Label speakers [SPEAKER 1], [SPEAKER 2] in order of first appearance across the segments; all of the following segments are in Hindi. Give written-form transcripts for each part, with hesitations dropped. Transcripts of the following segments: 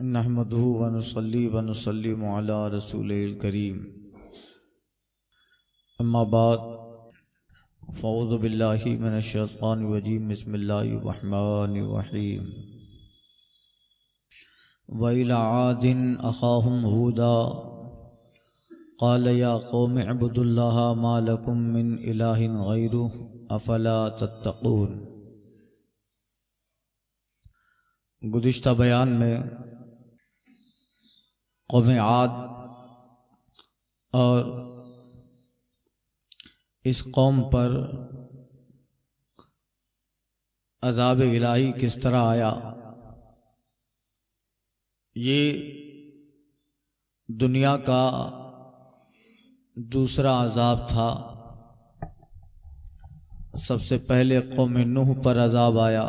[SPEAKER 1] नहमदुहु व नुसल्ली व नुसल्लिमु अला रसूलिल करीम। अम्मा बाद फ़अऊज़ु बिल्लाहि मिनश शैतानिर रजीम। बिस्मिल्लाहिर रहमानिर रहीम। व इला आदिन अख़ाहुम हूदा क़ाल या क़ौमि अब्दुल्लाह मा लकुम मिन इलाहिन गैरुहु अफ़ला तत्तक़ून। गुज़िश्ता बयान में कौम आद और इस कौम पर अज़ाब इलाही किस तरह आया, ये दुनिया का दूसरा अज़ाब था। सबसे पहले कौम नूह पर अज़ाब आया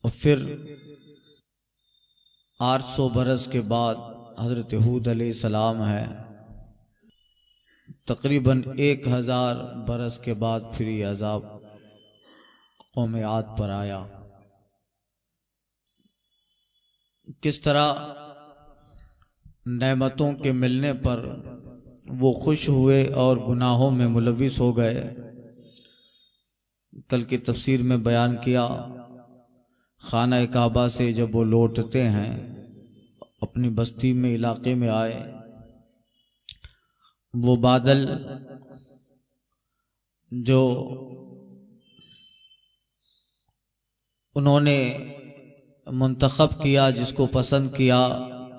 [SPEAKER 1] और फिर 800 बरस के बाद हज़रत हूद अलैहिस्सलाम है। तकरीबन 1000 बरस के बाद फिर ये अज़ाब कौम आद पर आया। किस तरह नेमतों के मिलने पर वो खुश हुए और गुनाहों में मुलविस हो गए। कल की तफसीर में बयान किया, खाना काबा से जब वो लौटते हैं, अपनी बस्ती में इलाके में आए, वो बादल जो उन्होंने मुंतखब किया, जिसको पसंद किया,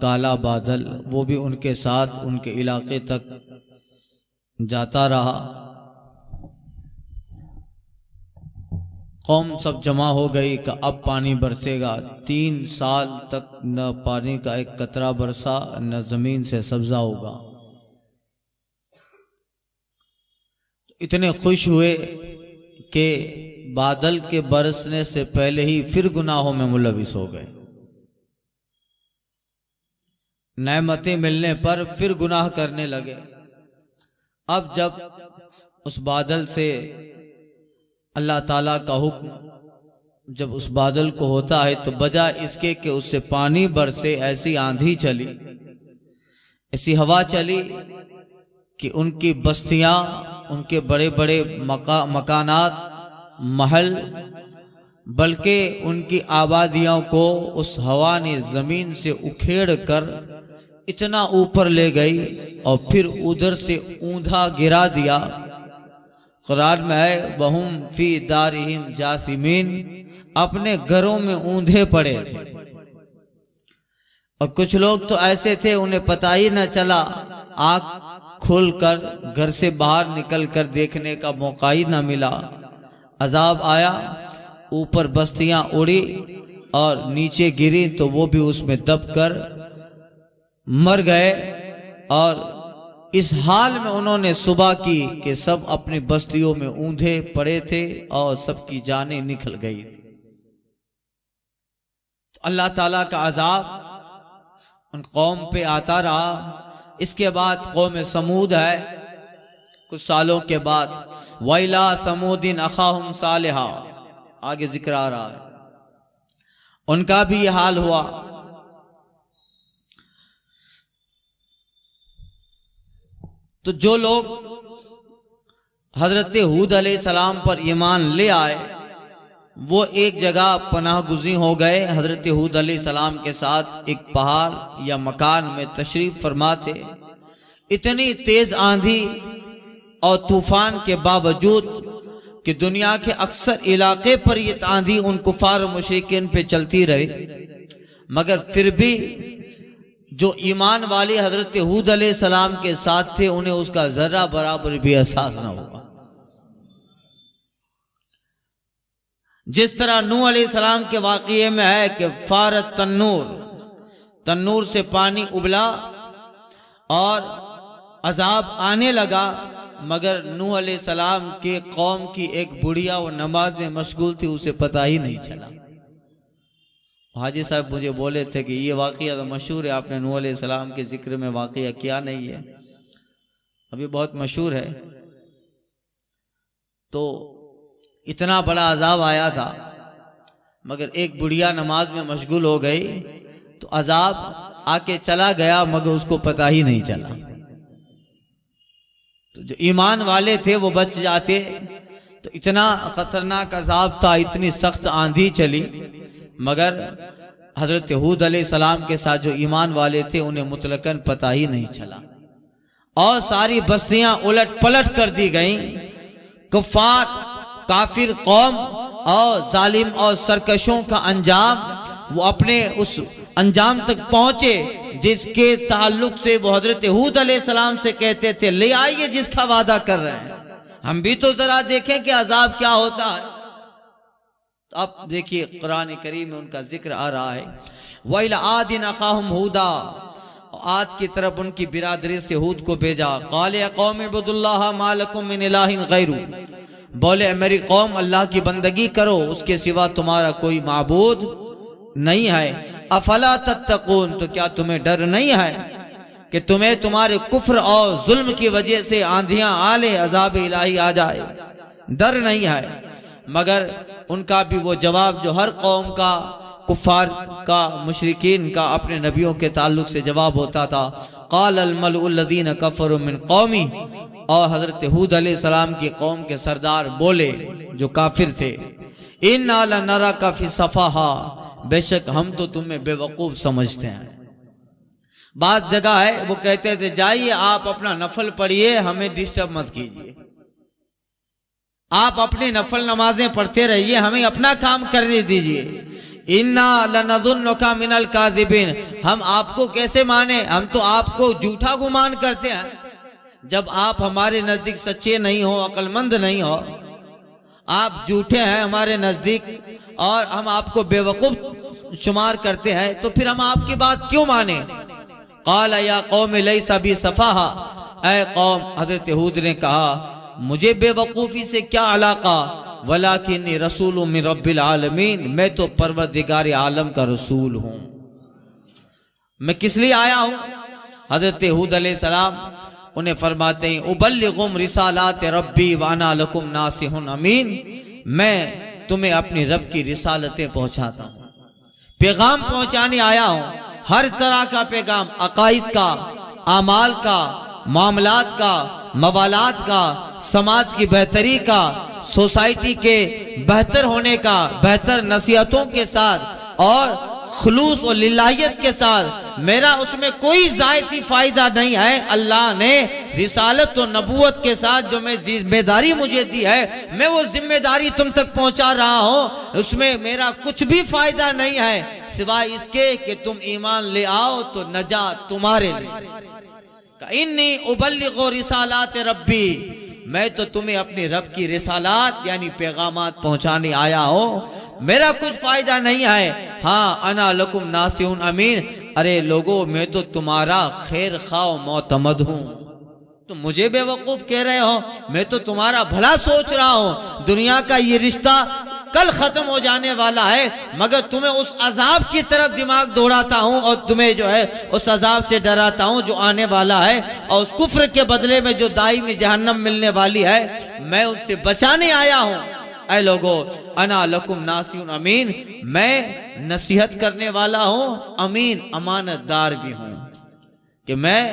[SPEAKER 1] काला बादल, वो भी उनके साथ उनके इलाके तक जाता रहा। कौम सब जमा हो गई कि अब पानी बरसेगा। 3 साल तक न पानी का एक कतरा बरसा, न जमीन से सब्जा होगा। इतने खुश हुए कि बादल के बरसने से पहले ही फिर गुनाहों में मुलविस हो गए। नेमतें मिलने पर फिर गुनाह करने लगे। अब जब उस बादल से अल्लाह ताला का हुक्म जब उस बादल को होता है, तो बजाय इसके कि उससे पानी बरसे, ऐसी आंधी चली, ऐसी हवा चली कि उनकी बस्तियां, उनके बड़े बड़े मकानात, महल, बल्कि उनकी आबादियों को उस हवा ने जमीन से उखेड़ कर इतना ऊपर ले गई और फिर उधर से ऊंधा गिरा दिया। कुरान में है, वहुम फी दारिहिम जासिमीन, अपने घरों में ऊंधे पड़े थे। और कुछ लोग तो ऐसे थे, उन्हें पता ही न चला, आंख खोलकर घर से बाहर निकल कर देखने का मौका ही न मिला। अजाब आया, ऊपर बस्तियां उड़ी और नीचे गिरी तो वो भी उसमें दब कर मर गए। और इस हाल में उन्होंने सुबह की कि सब अपनी बस्तियों में ऊंधे पड़े थे और सबकी जानें निकल गई थी। तो अल्लाह ताला का अजाब उन कौम पे आता रहा। इसके बाद कौम समूद है, कुछ सालों के बाद, वैला समूदिन अखाहुम सालिहा, आगे जिक्र आ रहा है, उनका भी यह हाल हुआ। तो जो लोग हजरत हूद अलैहिस्सलाम पर ईमान ले आए, वो एक जगह पनाह गुज़ी हो गए। हजरत हूद अलैहिस्सलाम के साथ एक पहाड़ या मकान में तशरीफ फरमा थे। इतनी तेज आंधी और तूफान के बावजूद कि दुनिया के अक्सर इलाके पर ये आंधी उन कुफार मुशरिकीन पे चलती रही, मगर फिर भी जो ईमान वाले हजरत हूद अलैहिस्सलाम के साथ थे, उन्हें उसका जरा बराबर भी एहसास न हुआ। जिस तरह नूह अलैहिस्सलाम के वाक़ये में है कि फारत तन्नूर, तन्नूर से पानी उबला और अजाब आने लगा, मगर नूह अलैहिस्सलाम के कौम की एक बुढ़िया वो नमाज में मशगूल थी, उसे पता ही नहीं चला। हाजी साहब मुझे बोले थे कि ये वाक़या तो मशहूर है, आपने नूह अलैहिस्सलाम के जिक्र में वाक़या किया नहीं है। अभी बहुत मशहूर है। तो इतना बड़ा अजाब आया था, मगर एक बुढ़िया नमाज में मशगूल हो गई तो अजाब आके चला गया मगर उसको पता ही नहीं चला। तो जो ईमान वाले थे वो बच जाते। तो इतना खतरनाक अजाब था, इतनी सख्त आंधी चली, मगर हजरत हूद अलैहिस्सलाम के साथ जो ईमान वाले थे उन्हें मुतलकन पता ही नहीं चला और सारी बस्तियां उलट पलट कर दी गईं। कुफ्फार काफिर कौम और जालिम और सरकशों का अंजाम वो अपने उस अंजाम तक पहुंचे जिसके ताल्लुक से वो हजरत हूद अलैहिस्सलाम से कहते थे ले आइए जिसका वादा कर रहे हैं, हम भी तो जरा देखें कि अजाब क्या होता है। तो अब देखिए कुरान करीम में उनका जिक्र आ रहा है। वैला आदिन अखाहुम हूदा, आद की तरफ उनकी बिरादरी से हूद को भेजा। क़ाले कौम इब्दुल्लाह मा लकुम मिन इलाहिन गैरु, बोले मेरी कौम अल्लाह की बंदगी करो, उसके सिवा तुम्हारा कोई माबूद नहीं है। अफला तत्तकून, तो क्या तुम्हें डर नहीं है कि तुम्हें तुम्हारे कुफ्र और जुल्म की वजह से आंधियां आले अजाब इलाही आ जाए? डर नहीं है। मगर उनका भी वो जवाब जो हर कौम का, कुफ्फार का, मुशरिकीन का अपने नबियों के ताल्लुक से जवाब होता था। क़ाल अल मलउल्लज़ीन कफ़रू मिन क़ौमी, और हजरत हूद अलैहिस्सलाम की कौम के सरदार बोले जो काफिर थे, इन्ना लनराका फ़ी सफ़ाहा, बेशक हम तो तुम्हें बेवकूफ समझते हैं। बात जगह है वो कहते थे जाइए आप अपना नफल पढ़िए, हमें डिस्टर्ब मत कीजिए, आप अपनी नफल नमाजें पढ़ते रहिए, हमें अपना काम करने दीजिए। इन्ना लनज़ुन्नुका मिनल काज़िबीन, हम आपको कैसे माने, हम तो आपको झूठा गुमान करते हैं। जब आप हमारे नजदीक सच्चे नहीं हो, अक्लमंद नहीं हो, आप झूठे हैं हमारे नजदीक और हम आपको बेवकूफ शुमार करते हैं, तो फिर हम आपकी बात क्यों माने? क़ाल या कौम लैसा बी सफ़ाहा, ऐ कौम, हजरत हूद ने कहा मुझे बेवकूफ़ी से क्या अलाका, वलाकिन्नी रसूलुम मिन रब्बिल आलमीन, मैं तो परवरदिगार आलम का रसूल हूँ। मैं किस लिए आया हूँ? हजरत हूद अलैहिस्सलाम उन्हें फरमाते हैं उबल्लिगुम रिसालात रब्बी व अना लकुम नासिहुन अमीन, मैं तुम्हें अपनी रब की रिसालतें पहुँचाता हूँ, पैगाम पहुँचाने आया हूँ, हर तरह का पैगाम, अकाइद का, आमाल का, मामलात का, मवालात का, समाज की बेहतरी का, सोसाइटी के बेहतर होने का, बेहतर नसीहतों के साथ और खुलूस और लिल्लाहियत के साथ। मेरा उसमें कोई ज़ायती फायदा नहीं है। अल्लाह ने रिसालत और नबूवत के साथ जो मैं जिम्मेदारी मुझे दी है, मैं वो जिम्मेदारी तुम तक पहुंचा रहा हूं, उसमें मेरा कुछ भी फायदा नहीं है सिवाय इसके कि तुम ईमान ले आओ तो नजात तुम्हारे लिए। इन्नी उबल्लिगु रिसालात रब्बी, मैं तो तुम्हें अपने रब की रिसालात यानी पैगामात पहुंचाने आया हूं, मेरा कुछ फायदा नहीं है। हाँ, अना लकुम नासिहुन अमीन, अरे लोगों मैं तो तुम्हारा खैर खाओ मोतमद हूं। तुम मुझे बेवकूफ कह रहे हो, मैं तो तुम्हारा भला सोच रहा हूं। दुनिया का ये रिश्ता कल खत्म हो जाने वाला है, मगर तुम्हें उस अजाब की तरफ दिमाग दौड़ाता हूं और तुम्हें जो है उस अजाब से डराता हूं जो आने वाला है, और उस कुफ्र के बदले में जो दायमी जहन्नम मिलने वाली है, मैं उससे बचाने आया हूं। ऐ लोगों, अना लकुम नासिहुन अमीन, मैं नसीहत करने वाला हूं, अमीन अमानतदार भी हूं, कि मैं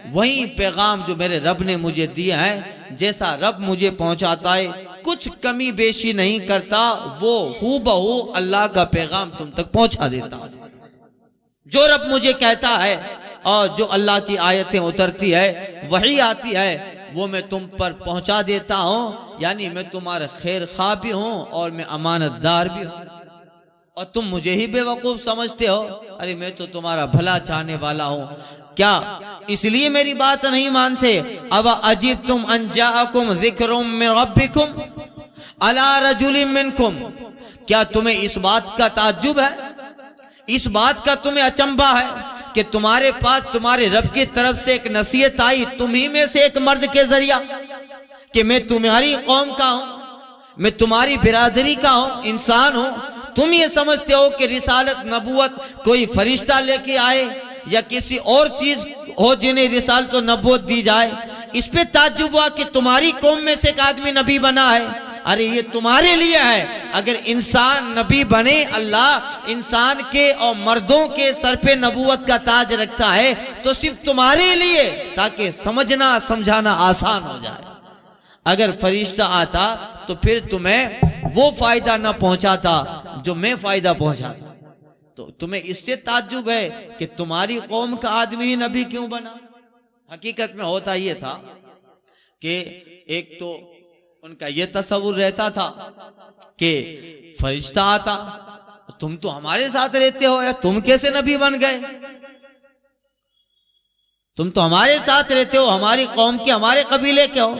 [SPEAKER 1] वही पैगाम जो मेरे रब ने मुझे दिया है, जैसा रब मुझे पहुंचाता है, कुछ कमी बेशी नहीं करता, वो हूबहू अल्लाह का पैगाम तुम तक पहुंचा देता। जो रब मुझे कहता है और जो अल्लाह की आयतें उतरती है, वही आती है, वो मैं तुम पर पहुंचा देता हूं। यानी मैं तुम्हारा खैर खा भी हूं और मैं अमानतदार भी हूं, और तुम मुझे ही बेवकूफ समझते हो। अरे मैं तो तुम्हारा भला चाहने वाला हूं। क्या इसलिए मेरी बात नहीं मानते? अब अजीब तुम अंजाकुम ज़िक्रुम मिन रब्बिकुम अला रजुलिम मिनकुम, क्या तुम्हें इस बात का ताज्जुब है, इस बात का तुम्हें अचंभा है कि तुम्हारे पास तुम्हारे रब की तरफ से एक नसीहत आई, तुम्ही में से एक मर्द के जरिया, कि मैं तुम्हारी कौम का हूं, मैं तुम्हारी बिरादरी का हूं, इंसान हूं। तुम ये समझते हो कि रिसालत नबूवत कोई फरिश्ता लेके आए या किसी और चीज हो जिन्हें रिसालत और नबूवत दी जाए। इस पे ताज्जुब हुआ कि तुम्हारी कौम में से एक आदमी नबी बना है। अरे ये तुम्हारे लिए है। अगर इंसान नबी बने, अल्लाह इंसान के और मर्दों के सर पे नबूवत का ताज रखता है तो सिर्फ तुम्हारे लिए, ताकि समझना समझाना आसान हो जाए। अगर फरिश्ता आता तो फिर तुम्हें वो फायदा ना पहुंचाता जो मैं फायदा पहुंचाता। तो तुम्हें इससे ताज्जुब है कि तुम्हारी कौम का आदमी ही नबी क्यों बना? हकीकत में होता ये था कि एक तो उनका ये तस्वुर रहता था कि फरिश्ता आता, तुम तो हमारे साथ रहते हो या तुम कैसे नबी बन गए? तुम तो हमारे साथ रहते हो, हमारी कौम के, हमारे कबीले के हो।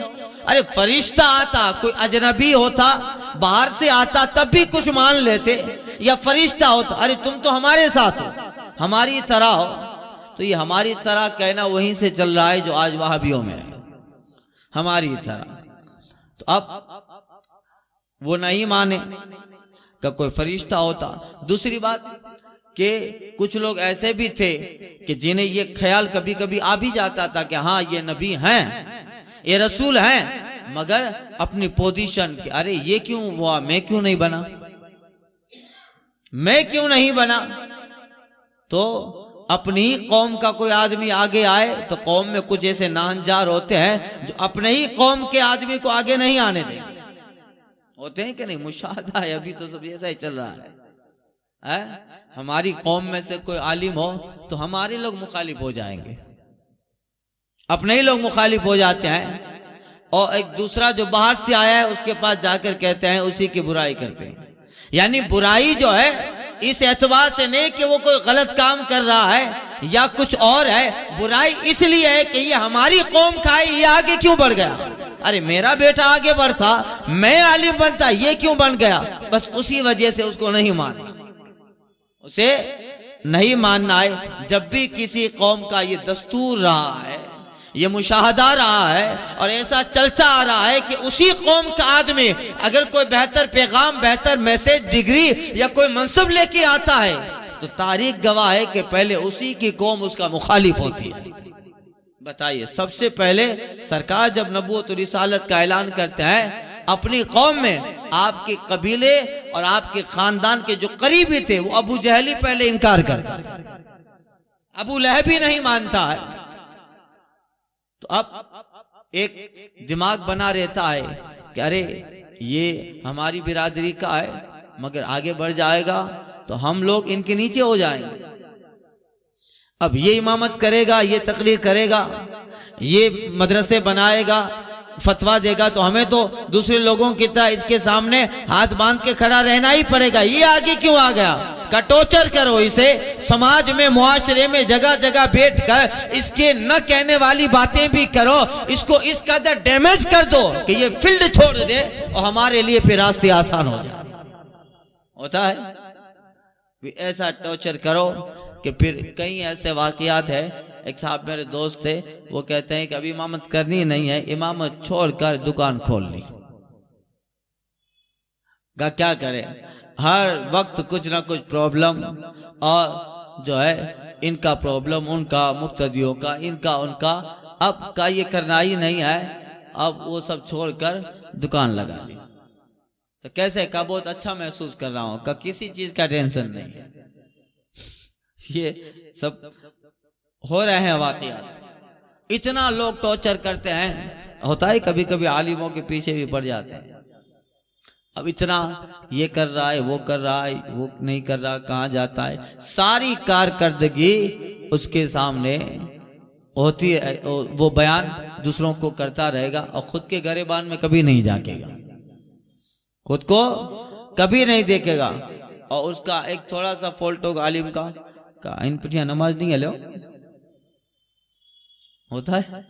[SPEAKER 1] अरे फरिश्ता आता, कोई अजनबी होता, बाहर से आता तब भी कुछ मान लेते, या फरिश्ता होता, अरे तुम तो हमारे साथ हो, हमारी तरह हो। तो ये हमारी तरह कहना वहीं से चल रहा है जो आज वहाबियों में है, हमारी तरह। तो अब वो नहीं माने का कोई फरिश्ता होता। दूसरी बात कि कुछ लोग ऐसे भी थे कि जिन्हें ये ख्याल कभी कभी आ भी जाता था कि हाँ ये नबी हैं, ये रसूल हैं, मगर अपनी पोजीशन के, अरे ये क्यों हुआ, मैं क्यों नहीं बना, मैं क्यों नहीं बना। तो अपनी ही कौम का कोई आदमी आगे आए तो कौम में कुछ ऐसे नाहंजार होते हैं जो अपने ही कौम के आदमी को आगे नहीं आने देंगे। होते हैं कि नहीं? मुशाहदा है, अभी तो सब ऐसा ही चल रहा है। हमारी कौम में से कोई आलिम हो तो हमारे लोग मुखालिफ हो जाएंगे, अपने ही लोग मुखालिफ हो जाते हैं, और एक दूसरा जो बाहर से आया है उसके पास जाकर कहते हैं, उसी की बुराई करते हैं। यानी बुराई जो है इस एतबार से नहीं कि वो कोई गलत काम कर रहा है या कुछ और है, बुराई इसलिए है कि ये हमारी कौम का है, ये आगे क्यों बढ़ गया। अरे मेरा बेटा आगे बढ़ता, मैं आलिम बनता, ये क्यों बन गया? बस उसी वजह से उसको नहीं मानना, उसे नहीं मानना है। जब भी किसी कौम का ये दस्तूर रहा है, ये मुशाहदा रहा है और ऐसा चलता आ रहा है कि उसी कौम का आदमी अगर कोई बेहतर पैगाम, बेहतर मैसेज, डिग्री या कोई मनसब लेके आता है तो तारीख गवाह है कि पहले उसी की कौम उसका मुखालिफ होती है। बताइए, सबसे पहले सरकार जब नबूवत और रिसालत का ऐलान करते हैं अपनी कौम में, आपके कबीले और आपके खानदान के जो करीबी थे वो अबू जहल ही पहले इनकार करता, अबू लहब भी नहीं मानता है। तो अब एक दिमाग बना रहता है कि अरे ये हमारी बिरादरी का है, मगर आगे बढ़ जाएगा तो हम लोग इनके नीचे हो जाएंगे। अब ये इमामत करेगा, ये तकरीर करेगा, ये मदरसे बनाएगा, फतवा देगा, तो हमें तो दूसरे लोगों की तरह इसके सामने हाथ बांध के खड़ा रहना ही पड़ेगा। ये आगे क्यों आ गया? कटोचर करो इसे, समाज में, मुआशरे में जगह जगह बैठ कर इसके न कहने वाली बातें भी करो, इसको इस कदर डैमेज कर दो कि ये फील्ड छोड़ दे और हमारे लिए फिर रास्ते आसान हो जाए। होता है ऐसा टॉर्चर करो कि फिर कई ऐसे वाकयात है। एक साहब मेरे दोस्त थे, वो कहते हैं कि अभी इमामत करनी नहीं है, इमामत छोड़कर दुकान खोल ली। क्या करे, हर वक्त कुछ ना कुछ प्रॉब्लम, और जो है इनका प्रॉब्लम, उनका, मुक्तदियों का, इनका उनका। अब का ये करना ही नहीं है, अब वो सब छोड़कर दुकान लगा ली। तो कैसे का बहुत अच्छा महसूस कर रहा हूँ, का किसी चीज का टेंशन नहीं है। ये सब हो रहे हैं वाकयात। इतना लोग टॉर्चर करते हैं, होता है कभी कभी आलिमों के पीछे भी पड़ जाते हैं। अब इतना ये कर रहा है, वो कर रहा है, वो नहीं कर रहा, कहाँ जाता है, सारी कारकर्दगी उसके सामने होती है। वो बयान दूसरों को करता रहेगा और खुद के गरेबान में कभी नहीं झांकेगा, खुद को कभी नहीं देखेगा। और उसका एक थोड़ा सा फॉल्ट होगा आलिम का इन पिटिया नमाज नहीं है लो होता है,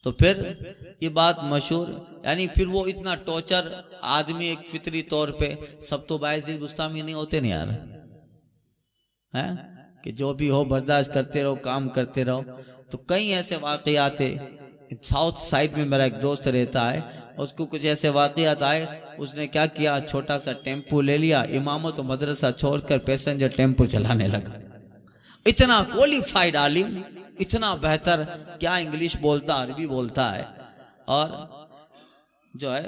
[SPEAKER 1] तो फिर ये बात मशहूर, यानी फिर वो इतना टॉर्चर आदमी एक फितरी तौर पे, सब तो बायज़ीद बुस्तामी नहीं होते नहीं यार, हैं कि जो भी हो बर्दाश्त करते रहो, काम करते रहो। तो कई ऐसे वाकयात थे। साउथ साइड में मेरा एक दोस्त रहता है, उसको कुछ ऐसे वाकयात आए, उसने क्या किया, छोटा सा टेम्पो ले लिया, इमामत और मदरसा छोड़कर पैसेंजर टेम्पो चलाने लगा। इतना क्वालिफाइड आलिम, इतना बेहतर, क्या इंग्लिश बोलता, अरबी बोलता है, और जो है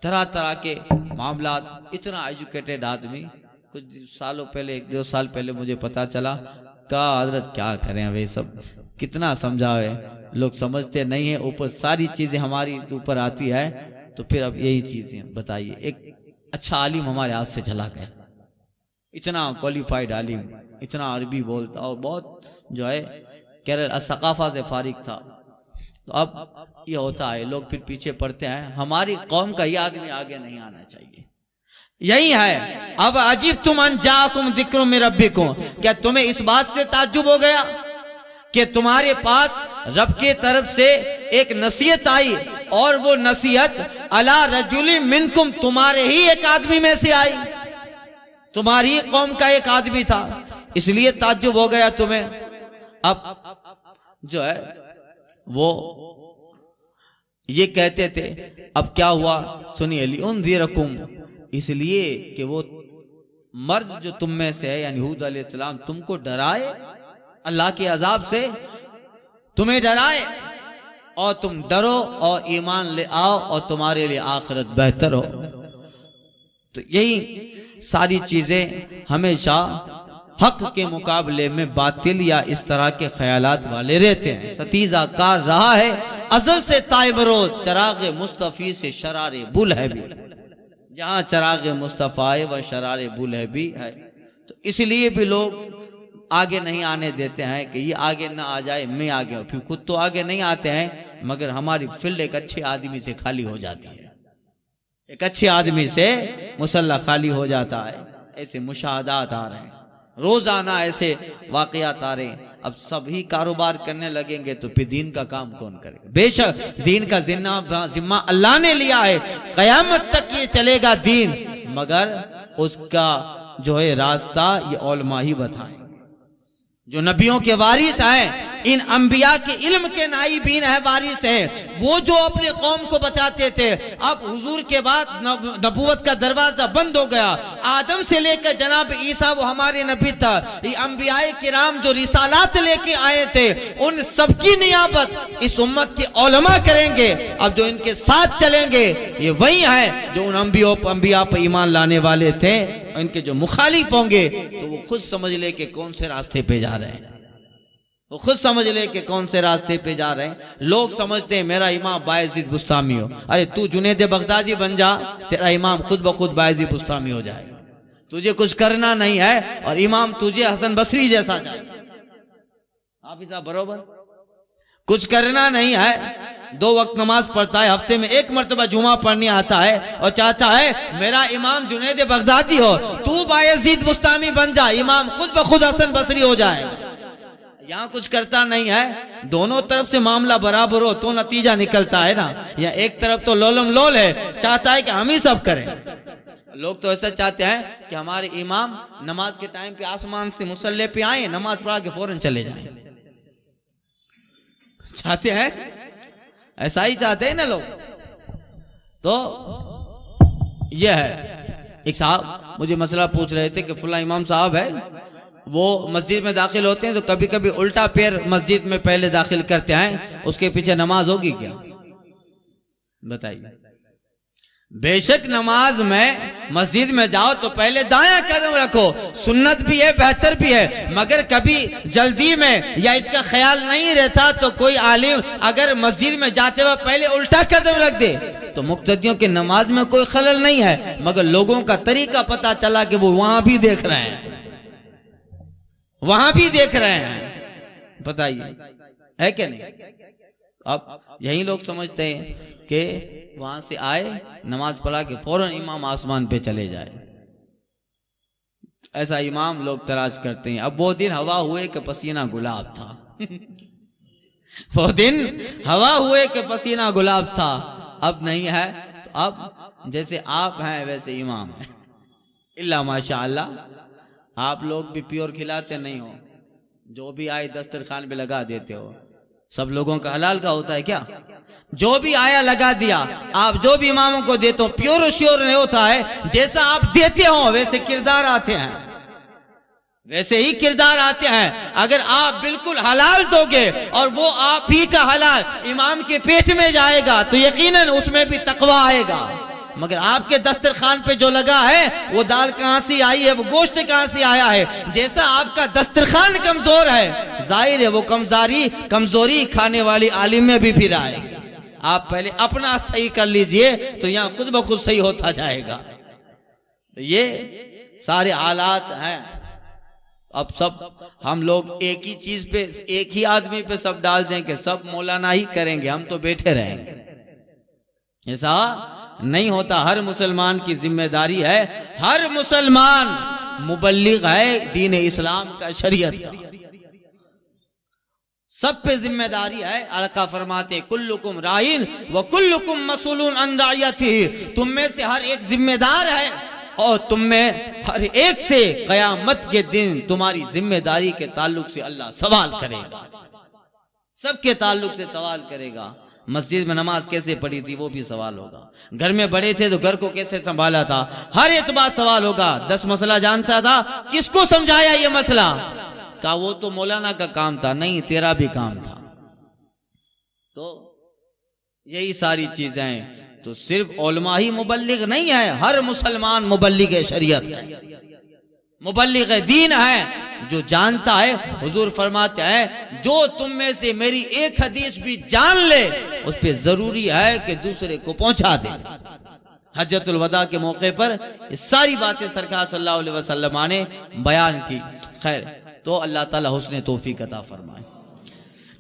[SPEAKER 1] तरह तरह के मामला। इतना एजुकेटेड आदमी, कुछ सालों पहले, 1-2 साल पहले मुझे पता चला, कहा हजरत क्या करें अब ये सब, कितना समझावे, लोग समझते नहीं है, ऊपर सारी चीजें हमारी ऊपर आती है। तो फिर अब यही चीजें बताइए। एक अच्छा आलिम हमारे हाथ से चला गया, इतना क्वालिफाइड आलिम, इतना अरबी बोलता और बहुत जो है केरल सकाफा से फारिग था। तो अब ये होता है, लोग फिर पीछे पड़ते हैं। हमारी कौम का ये आदमी आगे नहीं आना चाहिए। यही है। अब अजीब तुम अनजाकुम जिक्र में रब्बिकुम, क्या तुम्हें इस बात से ताज्जुब हो गया कि तुम्हारे पास रब के तरफ से एक नसीहत आई और वो नसीहत अला रजुली मिनकुम, तुम्हारे ही एक आदमी में से आई, तुम्हारी कौम का एक आदमी था, इसलिए ताज्जुब हो गया तुम्हें। अब जो है वो ये कहते थे, अब क्या हुआ सुनिए, लिउनज़िरकुम, इसलिए कि वो मर्द जो तुम में से है यानी हूद अलैहिस्सलाम तुमको डराए, अल्लाह के अजाब से तुम्हें डराए और तुम डरो और ईमान ले आओ और तुम्हारे लिए आखिरत बेहतर हो। तो यही सारी चीजें हमेशा हक के मुकाबले में बातिल या इस तरह के ख्यालात वाले रहते हैं। सतीजा कार रहा है अजल से ताइबरोज, चराग मुस्तफ़ी से शरारे बुल है भी, जहाँ चराग मुस्तफ़ा है वह शरारे बुल है भी है। तो इसलिए भी लोग आगे नहीं आने देते हैं कि ये आगे ना आ जाए, मैं आगे हूँ। फिर खुद तो आगे नहीं आते हैं, मगर हमारी फील्ड एक अच्छे आदमी से खाली हो जाती है, एक अच्छे आदमी से मुसल्ला खाली हो जाता है। ऐसे मुशाहदात आ रहे हैं, रोजाना ऐसे वाकयात आ रहे हैं। अब सभी कारोबार करने लगेंगे तो फिर दीन का काम कौन करेगा? बेशक दीन का जिम्मा अल्लाह ने लिया है, कयामत तक ये चलेगा दीन, मगर उसका जो है रास्ता ये उलमा ही बताएं, जो नबियों के वारिस हैं, इन अंबिया के इल्म के नाइबीन है, वारिस हैं, वो जो अपने कौम को बताते थे। अब हुजूर के बाद नबूवत का दरवाजा बंद हो गया, आदम से लेकर जनाब ईसा वो हमारे नबी था। ये अंबियाए किराम जो रिसालात लेके आए थे, उन सबकी नियाबत इस उम्मत के उलमा करेंगे। अब जो इनके साथ चलेंगे ये वही है जो उन अंबिया पर ईमान लाने वाले थे। इनके जो मुखालिफ होंगे तो वो खुद समझ ले के कौन से रास्ते पे जा रहे हैं, वो खुद समझ ले के कौन से रास्ते पे जा रहे हैं। लोग समझते हैं मेरा इमाम बायजीद बुस्तामी हो, अरे तू जुनैद बगदादी बन जा, तेरा इमाम खुद ब खुद बायजीद बुस्तामी हो जाएगा। तुझे कुछ करना नहीं है और इमाम तुझे हसन बसरी जैसा जाएगा। हाफिज़ साहब बरोबर, कुछ करना नहीं है, 2 वक्त नमाज पढ़ता है, हफ्ते में 1 मरतबा जुमा पढ़ने आता है और चाहता है मेरा इमाम जुनैद बगदादी हो, तू बायजीद बुस्तामी बन जा, इमाम खुद ब खुद हसन बसरी हो जाए। यहाँ कुछ करता नहीं है। दोनों तरफ से मामला बराबर हो तो नतीजा निकलता है ना। या एक तरफ तो लोलम लोल है, चाहता है कि हम ही सब करें। लोग तो ऐसा चाहते हैं कि हमारे इमाम नमाज के टाइम पे आसमान से मुसल्ले पे आए, नमाज पढ़ा के फौरन चले जाएं। चाहते हैं, ऐसा ही चाहते हैं ना लोग। तो यह है, एक साहब मुझे मसला पूछ रहे थे कि फुला इमाम साहब है, वो मस्जिद में दाखिल होते हैं तो कभी कभी उल्टा पैर मस्जिद में पहले दाखिल करते हैं, उसके पीछे नमाज होगी क्या? बताइए। बेशक नमाज में मस्जिद में जाओ तो पहले दायां कदम रखो, सुन्नत भी है, बेहतर भी है, मगर कभी जल्दी में या इसका ख्याल नहीं रहता तो कोई आलिम अगर मस्जिद में जाते हुए पहले उल्टा कदम रख दे तो मुक्तदियों के नमाज में कोई खलल नहीं है, मगर लोगों का तरीका पता चला कि वो वहां भी देख रहे हैं, वहां भी देख रहे हैं। बताइए है क्या नहीं? अब यही लोग समझते हैं कि वहां से आए, नमाज पढ़ा के फौरन इमाम आसमान पे चले जाए। ऐसा इमाम लोग तलाश करते हैं। अब वो दिन हवा हुए कि पसीना गुलाब था वो दिन हवा हुए कि पसीना गुलाब था, अब नहीं है। तो अब जैसे आप हैं वैसे इमाम है, इल्ला माशाअल्लाह। आप लोग भी प्योर खिलाते नहीं हो, जो भी आए दस्तरखान पे लगा देते हो। सब लोगों का हलाल का होता है क्या? जो भी आया लगा दिया। आप जो भी इमामों को देते हो प्योर और श्योर नहीं होता है। जैसा आप देते हो वैसे किरदार आते हैं, वैसे ही किरदार आते हैं। अगर आप बिल्कुल हलाल दोगे और वो आप ही का हलाल इमाम के पेट में जाएगा तो यकीनन उसमें भी तकवा आएगा। मगर आपके दस्तरखान पे जो लगा है वो दाल कहां से आई है, वो गोश्त कहां से आया है। जैसा आपका दस्तरखान कमजोर है, जाहिर है वो कमजोरी खाने वाली आलिम में भी फिर आएगी। आप पहले अपना सही कर लीजिए तो यहाँ खुद ब खुद सही होता जाएगा। ये सारे हालात हैं। अब सब हम लोग एक ही चीज पे, एक ही आदमी पे सब डाल देंगे, सब मौलाना ही करेंगे, हम तो बैठे रहेंगे। ऐसा नहीं होता। हर मुसलमान की जिम्मेदारी है, हर मुसलमान मुबल्लिग है दीन इस्लाम का, शरीयत का, सब पे जिम्मेदारी है। आका फरमाते कुल्लुकुम राइन व कुल्लुकुम मसूलुन अन रायतिही, तुम में से हर एक जिम्मेदार है और तुम में हर एक से कयामत के दिन तुम्हारी जिम्मेदारी के ताल्लुक से अल्लाह सवाल करेगा, सबके ताल्लुक से सवाल करेगा। मस्जिद में नमाज कैसे पढ़ी थी वो भी सवाल होगा, घर में बड़े थे तो घर को कैसे संभाला था, हर एतबार सवाल होगा। 10 मसला जानता था, किसको समझाया ये मसला? का वो तो मौलाना का काम था। नहीं, तेरा भी काम था। तो यही सारी चीजें। तो सिर्फ उलमा ही मुबल्लिग नहीं है, हर मुसलमान मुबल्लिग शरीयत है, मुबल्लिग दीन है। जो जानता है, हुजूर फरमाते हैं जो तुम में से मेरी एक हदीस भी जान ले उस पे जरूरी है कि दूसरे को पहुंचा दे। हज्जतुल वदा के मौके पर ये सारी बातें सरकार सल्लल्लाहु अलैहि वसल्लम ने बयान की। खैर, तो अल्लाह ताला हुस्न तौफीक अता फरमाए।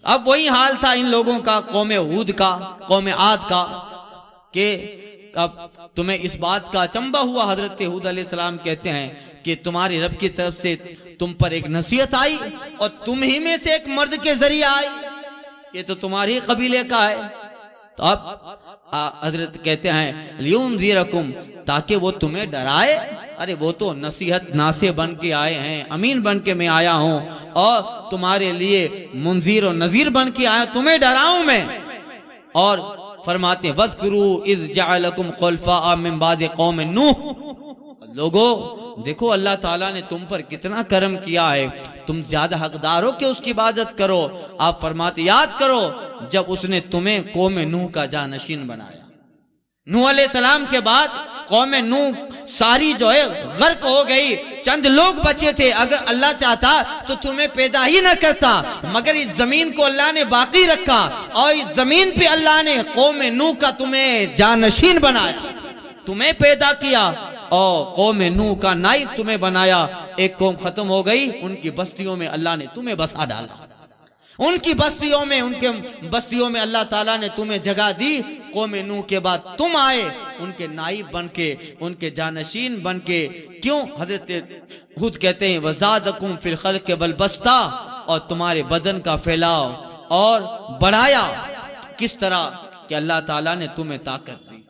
[SPEAKER 1] अब वही हाल था इन लोगों का, कौम हूद का, कौम आद का, कि अब तुम्हें इस बात का अचंबा हुआ। हजरत हूद अलैहिस्सलाम कहते हैं कि तुम्हारे रब की तरफ से तुम पर एक नसीहत आई और तुम ही में से एक मर्द के जरिए आई, ये तो तुम्हारे ही कबीले का है। तो अब हजरत कहते हैं लियुनज़िरकुम, ताकि वो तुम्हें डराए। अरे वो तो नसीहत नासे बन के आए हैं, अमीन बन के मैं आया हूं और तुम्हारे लिए मुंजीर और नजीर बन के आया, तुम्हें डराऊं मैं। और फरमाते वज़कुरू इज़ जअलकुम खुलफ़ा मिन बाद कौम नूह, लोगों देखो अल्लाह ताला ने तुम पर कितना करम किया है, तुम ज्यादा हकदार हो कि उसकी इबादत करो। आप फरमाते याद करो जब उसने तुम्हें कौम नूह का जानशीन बनाया। नूह अलैहिस्सलाम के बाद कौम नूह सारी जो है गर्क हो गई, चंद लोग बचे थे। अगर अल्लाह चाहता तो तुम्हें पैदा ही न करता, मगर इस जमीन को अल्लाह ने बाकी रखा और इस जमीन पे अल्लाह ने कौम नूह का तुम्हें जानशीन बनाया, तुम्हें पैदा किया और कौम नूह का नाइब तुम्हें बनाया। एक कौम खत्म हो गई, उनकी बस्तियों में अल्लाह ने तुम्हें बसा डाला, उनकी बस्तियों में, उनके बस्तियों में अल्लाह ताला ने तुम्हें जगह दी। कौम नूह के बाद तुम आए उनके नाइब बन के, उनके जानशीन बन के। क्यों? हजरत हूद कहते हैं वज़ादकुम फिल खल्क़ बल बस्ता, और तुम्हारे बदन का फैलाव और बढ़ाया। किस तरह कि अल्लाह ताला ने तुम्हें ताकत दी,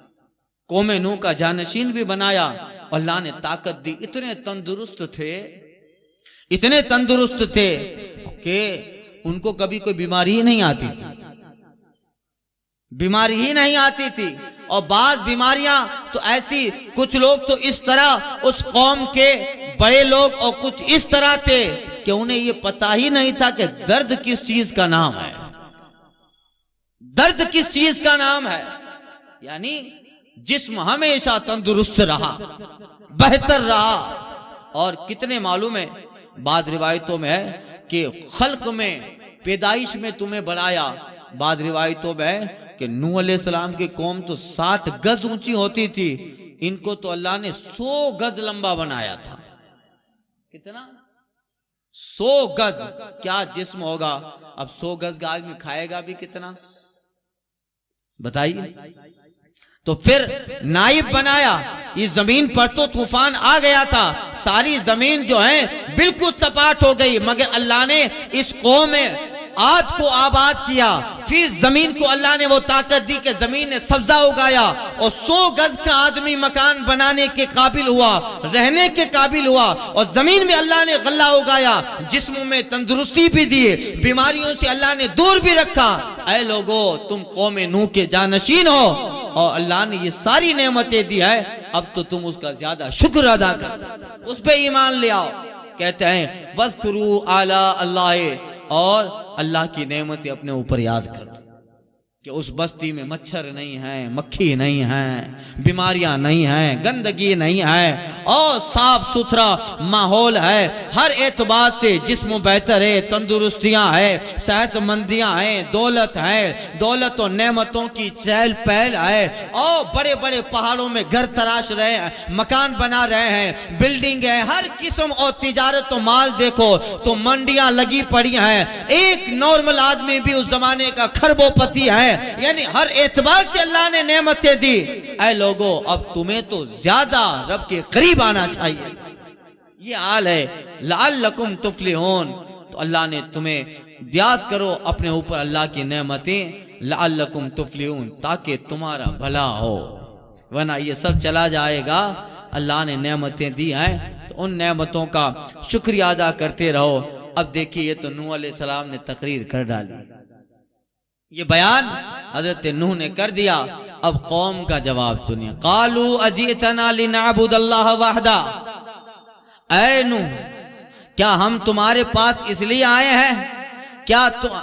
[SPEAKER 1] कौम नूह का जानशीन भी बनाया, अल्लाह ने ताकत दी। इतने तंदुरुस्त थे, इतने तंदुरुस्त थे कि उनको कभी कोई बीमारी ही नहीं आती थी, बीमारी ही नहीं आती थी। और बाज बीमारियां तो ऐसी, कुछ लोग तो इस तरह उस कौम के बड़े लोग और कुछ इस तरह थे कि उन्हें ये पता ही नहीं था कि दर्द किस चीज का नाम है, दर्द किस चीज का नाम है। यानी जिस्म हमेशा तंदुरुस्त रहा, बेहतर रहा। और कितने मालूम है, बाद रिवायतों में है कि खल्क में, पैदाइश में तुम्हें बढ़ाया। बाद रिवायतों में है कि नूह अलैहिस्सलाम की कौम तो 60 गज ऊंची होती थी, इनको तो अल्लाह ने 100 गज लंबा बनाया था। कितना? 100 गज। क्या जिस्म होगा? अब 100 गज का आदमी खाएगा भी कितना, बताइए। तो फिर नाइब बनाया। इस जमीन पर तो तूफान आ गया था, सारी जमीन जो है बिल्कुल सपाट हो गई, मगर अल्लाह ने इस कौम में आद को आबाद किया। फिर जमीन को अल्लाह ने वो ताकत दी कि जमीन ने सब्जा उगाया और 100 गज का आदमी मकान बनाने के काबिल हुआ, रहने के काबिल हुआ। और जमीन में अल्लाह ने गल्ला उगाया, जिस्म में तंदुरुस्ती भी दी, बीमारियों से अल्लाह ने दूर भी रखा। ऐ लोगो, तुम कौम नूह के जानशीन हो और अल्लाह ने ये सारी नेमतें दी है, अब तो तुम उसका ज्यादा शुक्र अदा कर, उस पे ईमान ले आओ। कहते हैं वज़कुरू आला अल्लाह, और अल्लाह की नेमतें अपने ऊपर याद करो। कि उस बस्ती में मच्छर नहीं है, मक्खी नहीं है, बीमारियां नहीं हैं, गंदगी नहीं है और साफ सुथरा माहौल है। हर एतबार से जिस्म बेहतर है, तंदुरुस्तियां है, सेहतमंदियां हैं, दौलत है, दौलत और नेमतों की चहल पहल है और बड़े बड़े पहाड़ों में घर तराश रहे हैं, मकान बना रहे हैं, बिल्डिंग है, हर किस्म और तिजारत तो माल देखो तो मंडियां लगी पड़ी हैं। एक नॉर्मल आदमी भी उस जमाने का खरबोपति है, यानी हर एतबार से अल्लाह ने नेमतें दी। ऐ लोगों, अब तुम्हें तो ज्यादा रब के करीब आना चाहिए। ये हाल है, लअल्लकुम तुफ्लिहून। तो अल्लाह ने तुम्हें याद करो अपने ऊपर अल्लाह की नेमतें, लअल्लकुम तुफ्लिहून, ताकि तुम्हारा भला हो, वरना ये सब चला जाएगा। अल्लाह ने नेमतें दी हैं तो उन नेमतों का शुक्रिया अदा करते रहो। अब देखिए, ये तो नूह अलैहिस्सलाम ने तकरीर कर डाली, ये बयान हजरत नूह ने कर दिया। अब कौम का जवाब सुनिए। कालू अजीतना लिनअबुदल्लाह वहदा। ऐ नूह, क्या हम तुम्हारे पास इसलिए आए हैं?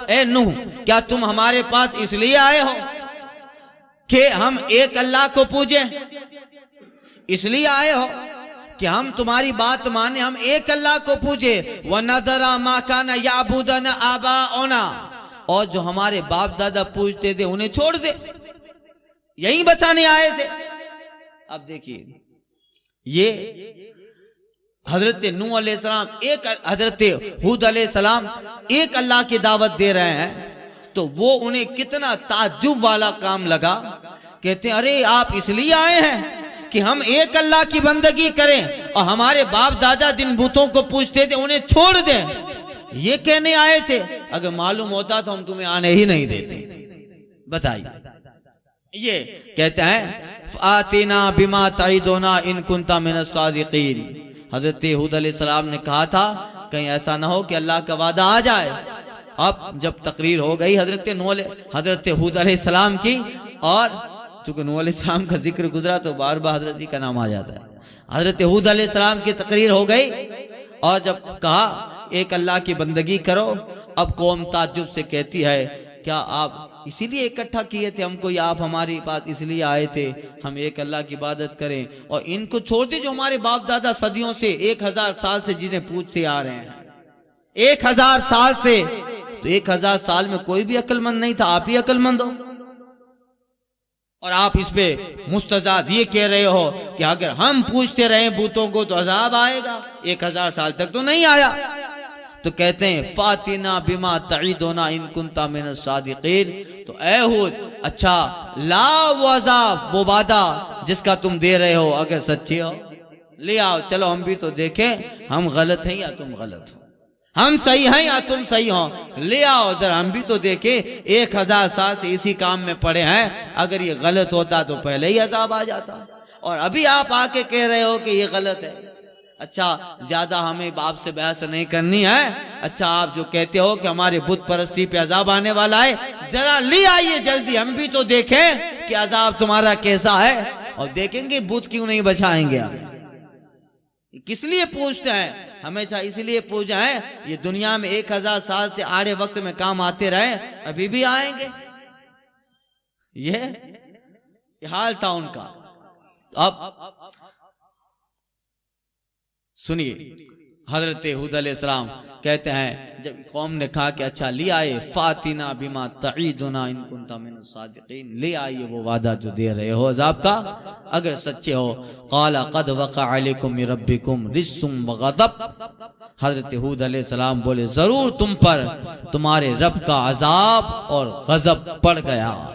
[SPEAKER 1] ऐ नूह, क्या तुम हमारे पास इसलिए आए हो कि हम एक अल्लाह को पूजें? इसलिए आए हो कि हम तुम्हारी बात माने, हम एक अल्लाह को पूजे। व नदरा मा काना याबुदना आबाओना, और जो हमारे बाप दादा पूजते थे उन्हें छोड़ दे। यही बताने आए थे। अब देखिए, ये हजरत नूह अलैहिस्सलाम हजरत हूद अलैहिस्सलाम एक अल्लाह की दावत दे रहे हैं, तो वो उन्हें कितना ताज्जुब वाला काम लगा। कहते हैं, अरे आप इसलिए आए हैं कि हम एक अल्लाह की बंदगी करें और हमारे बाप दादा जिन बुतों को पूजते थे उन्हें छोड़ दें, ये कहने आए थे? अगर मालूम होता तो हम तुम्हें आने ही नहीं देते। बताइए। ये कहते हैं, फातिना बिमा ताइदुना इन कुंता मिनस सादिकीन। हजरत हूद अलैहिस्सलाम ने कहा था, कहीं ऐसा ना हो कि अल्लाह का वादा आ जाए। अब जब तकरीर हो गई हजरत हूद अलैहिस्सलाम की, और चूंकि नूह अलैहिस्सलाम का जिक्र गुजरा तो बार बार हजरत का नाम आ जाता है। हजरत हूद अलैहिस्सलाम की तकरीर हो गई और जब कहा एक अल्लाह की बंदगी करो, अब कौम ताज्जुब से कहती है, क्या आप इसीलिए इकट्ठा किए थे हमको, या आप हमारे पास इसलिए आए थे हम एक अल्लाह की इबादत करें और इनको छोड़ दे जो हमारे बाप दादा सदियों से 1000 साल से जिन्हें पूजते आ रहे हैं? 1000 साल से, तो 1000 साल में कोई भी अक्लमंद नहीं था, आप ही अक्लमंद हो। और आप इस पे मुस्तजाद ये कह रहे हो कि अगर हम पूछते रहे बूतों को तो अजाब आएगा। 1000 साल तक तो नहीं आया। तो कहते हैं, फातिना बिमा तईदुना इन कुंता मिनस सादिकीन। तो ऐ हूद, अच्छा ला वज़ाब, वो वादा जिसका तुम दे रहे हो, अगर सच्चे हो ले आओ, चलो हम भी तो देखें हम गलत हैं या तुम गलत हो, हम सही हैं या तुम सही हो, ले आओ इधर हम भी तो देखें। 1000 साल से इसी काम में पड़े हैं, अगर ये गलत होता तो पहले ही अजाब आ जाता, और अभी आप आके कह रहे हो कि ये गलत है। अच्छा, ज्यादा हमें बाप से बहस नहीं करनी है। अच्छा, आप जो कहते हो कि हमारे बुत परस्ती पे अजाब आने वाला है, जरा ले आइए जल्दी, हम भी तो देखें कि अजाब तुम्हारा कैसा है, और देखेंगे बुत क्यों नहीं बचाएंगे। आप किस लिए पूछते हैं? हमेशा इसलिए पूजा है, ये दुनिया में 1000 साल से आड़े वक्त में काम आते रहे, अभी भी आएंगे। ये हाल था उनका। अब सुनिए, हजरत हूद अलैहिस्सलाम कहते हैं, जब कौम ने कहा कि अच्छा ले आए, फातिना बिमा तईदुना इन कुंता मिनस सादिकीन, ले आइए वो वादा जो दे रहे हो अजाब का, अगर सच्चे हो। क़ाला क़द वक़अ अलैकुम मिन रब्बिकुम रिज्सुम व ग़ज़ब। हजरत हूद अलैहिस्सलाम बोले, जरूर तुम पर तुम्हारे रब का अजाब और गजब पड़ गया,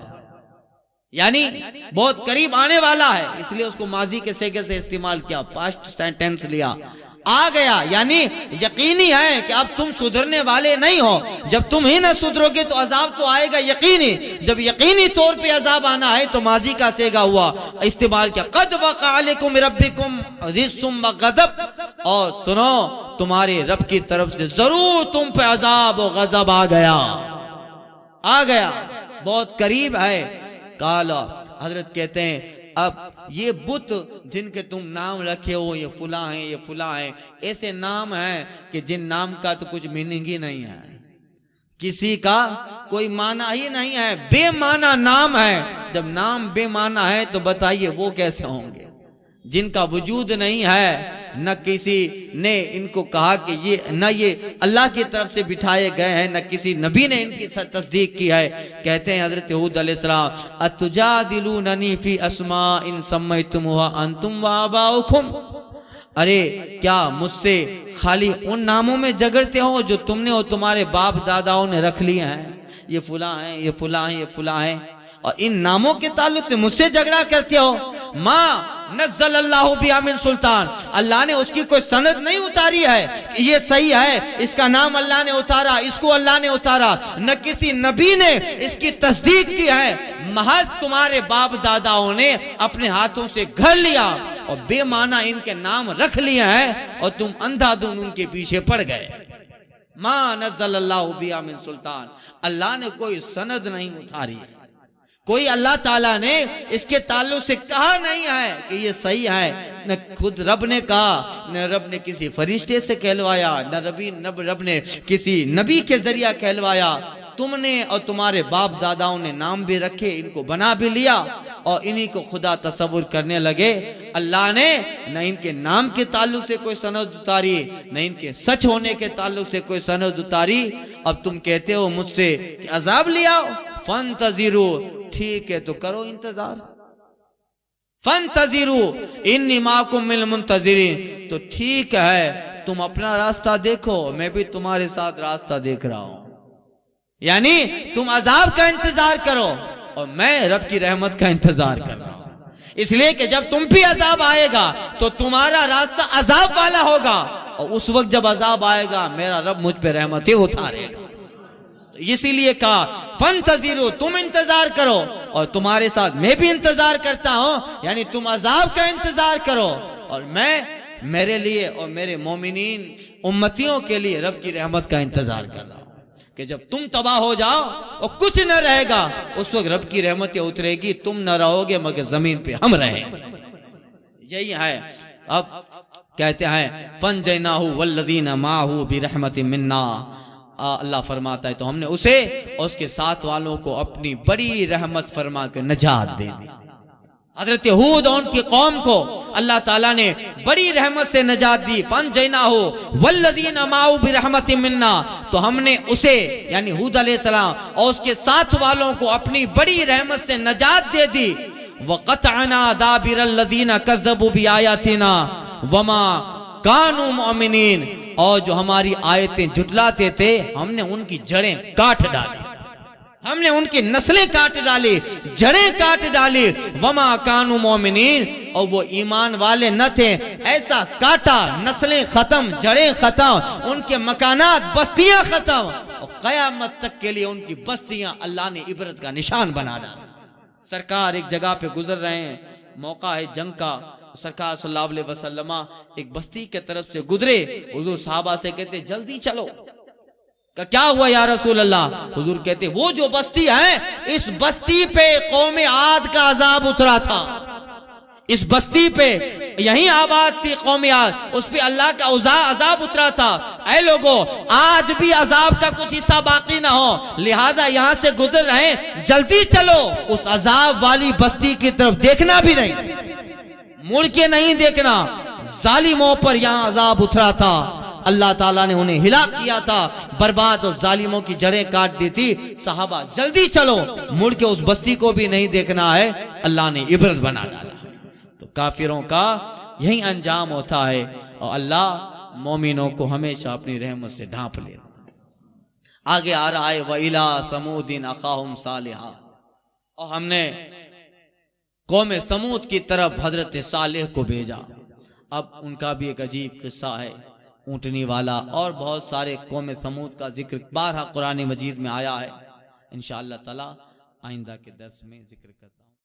[SPEAKER 1] यानी बहुत करीब आने वाला है, इसलिए उसको माजी के सेगे से इस्तेमाल किया, पास्ट टेंस लिया। आ गया यानी यकीनी है कि अब तुम सुधरने वाले नहीं हो। जब तुम ही न सुधरोगे तो अजाब तो आएगा यकीनी। जब यकीनी तौर पे अजाब आना है तो माजी का सेगा हुआ इस्तेमाल किया, क़द वक़अ अलैकुम रब्बिकुम रिज्सुम व ग़ज़ब। और सुनो, तुम्हारे रब की तरफ से जरूर तुम पे अजाब और गजब आ गया, बहुत करीब है। काला हजरत कहते हैं, अब ये बुत जिनके तुम नाम रखे हो, ये फुला है, ये फुला है, ऐसे नाम हैं कि जिन नाम का तो कुछ मीनिंग ही नहीं है, किसी का कोई माना ही नहीं है, बेमाना नाम है। जब नाम बेमाना है तो बताइए वो कैसे होंगे, जिनका वजूद नहीं है, न किसी ने इनको कहा कि ये, न ये अल्लाह की तरफ से बिठाए गए हैं, न किसी नबी ने इनकी तस्दीक की है। कहते हैं हजरत हूद अलैहिस्सलाम, अतुजादिलूननी फी अस्माइन सम्मयतुमुहा अंतुम व आबाउकुम, अरे क्या मुझसे खाली उन नामों में झगड़ते हो जो तुमने और तुम्हारे बाप दादाओं ने रख लिए हैं, ये फुला है, ये फुला है, ये फुला है, और इन नामों के ताल्लुक से मुझसे झगड़ा करते हो। माँ नज़्ज़लल्लाहु बिहा मिन सुल्तान, अल्लाह ने उसकी कोई सनद नहीं उतारी है कि ये सही है, इसका नाम अल्लाह ने उतारा, इसको अल्लाह ने उतारा, न किसी नबी ने इसकी तस्दीक की है। महज तुम्हारे बाप दादाओं ने अपने हाथों से घर लिया और बेमाना इनके नाम रख लिए हैं और तुम अंधाधुन उनके पीछे पड़ गए। माँ नज़्ज़लल्लाहु बिहा मिन सुल्तान, अल्लाह ने कोई सनद नहीं उतारी है, कोई अल्लाह ताला ने इसके ताल्लुक से कहा नहीं है कि ये सही है। न खुद रब ने कहा, न रब ने किसी फरिश्ते से कहलवाया, न रब ने किसी नबी के जरिया कहलवाया। तुमने और तुम्हारे बाप दादाओं ने नाम भी रखे, इनको बना भी लिया और इन्हीं को खुदा तसव्वुर करने लगे। अल्लाह ने न इनके नाम के ताल्लुक से कोई सनद उतारी, न इनके सच होने के ताल्लुक से कोई सनद उतारी। अब तुम कहते हो मुझसे कि अजाब ले आओ, फंतज़िरू, ठीक है तो करो इंतजार, फंतज़िरू इन्नी माकुम मिनल मुंतज़िरीन, तो ठीक है तुम अपना रास्ता देखो, मैं भी तुम्हारे साथ रास्ता देख रहा हूं। यानी तुम अजाब का इंतजार करो और मैं रब की रहमत का इंतजार कर रहा हूं, इसलिए कि जब तुम भी अजाब आएगा तो तुम्हारा रास्ता अजाब वाला होगा, और उस वक्त जब अजाब आएगा मेरा रब मुझ पे रहमतें उतारेगा। इसीलिए कहा फंतज़िरू, तुम इंतजार करो और तुम्हारे साथ मैं भी इंतजार करता हूं, यानी तुम अजाब का इंतजार करो और मैं मेरे लिए और मेरे मोमिनीन उम्मतियों के लिए रब की रहमत का इंतजार कर रहा हूं कि जब तुम तबाह हो जाओ और कुछ न रहेगा, उस वक्त रब की रहमतें उतरेगी, तुम न रहोगे मगर जमीन पे हम रहेंगे। यही है। अब कहते हैं फंजैनाहु वल्लज़ीना माहू बिरहमतिन मिन्ना, अल्लाह फरमाता है तो हमने उसे और उसके साथ वालों को अपनी बड़ी रहमत फरमा के नजात दे दी। हजरत हूद और उनकी कौम को अल्लाह ताला ने बड़ी रहमत से नजात दी। फंजैनाहु वल्लज़ीना माहू बिरहमतिन मिन्ना, तो हमने उसे यानी हूद अलैहिस्सलाम और उसके साथ वालों को अपनी बड़ी रहमत से नजात दे दी। वक़तअना दाबिरल लज़ीना कज़्ज़बू बिआयातिना वमा कानू मुमिनीन, और जो हमारी आयतें जुटलाते थे हमने उनकी जड़ें काट डाली, हमने उनकी नस्लें काट डाली, जड़ें काट डाली। वमा कानू मोमिनीन, और वो ईमान वाले न थे, ऐसा काटा नस्लें खत्म, जड़ें खत्म, उनके मकानात बस्तियां खत्म, और कयामत तक के लिए उनकी बस्तियां अल्लाह ने इबरत का निशान बना डाला। सरकार एक जगह पे गुजर रहे हैं, मौका है जंग का, सरकार सल्लल्लाहु अलैहि वसल्लम एक बस्ती के तरफ से गुजरे। हुजूर साहबा से कहते जल्दी चलो, क्या हुआ या रसूल अल्लाह? हुजूर कहते वो जो बस्ती है, इस बस्ती पे कौमे आद का अजाब उतरा था, इस बस्ती पे यही आबाद थी कौमे आद, उस पे अल्लाह का अजाब उतरा था। ऐ लोगों, आज भी अजाब का कुछ हिस्सा बाकी ना हो, लिहाजा यहाँ से गुजर रहे, जल्दी चलो, उस अजाब वाली बस्ती की तरफ देखना भी नहीं, मुड़ के नहीं देखना। जालिमों पर यहाँ अजाब उतरा था, अल्लाह ताला ने उन्हें हिलाक किया था, बर्बाद और जालिमों की जड़ें काट दी थी। सहाबा जल्दी चलो, मुड़ के उस बस्ती को भी नहीं देखना है, अल्लाह ने इबरत बना डाला। तो काफिरों का यही अंजाम होता है, और अल्लाह मोमिनों को हमेशा अपनी रहमत से ढांप ले। आगे आ रहा है वइला समूदिन अखाहुम सालिहा, और हमने कौम समूद की तरफ हजरत सालेह को भेजा। अब उनका भी एक अजीब किस्सा है, ऊँटनी वाला, और बहुत सारे कौम समूद का जिक्र 12 कुरान मजीद में आया है। इंशाअल्लाह ताला आइंदा के दर्स में जिक्र करता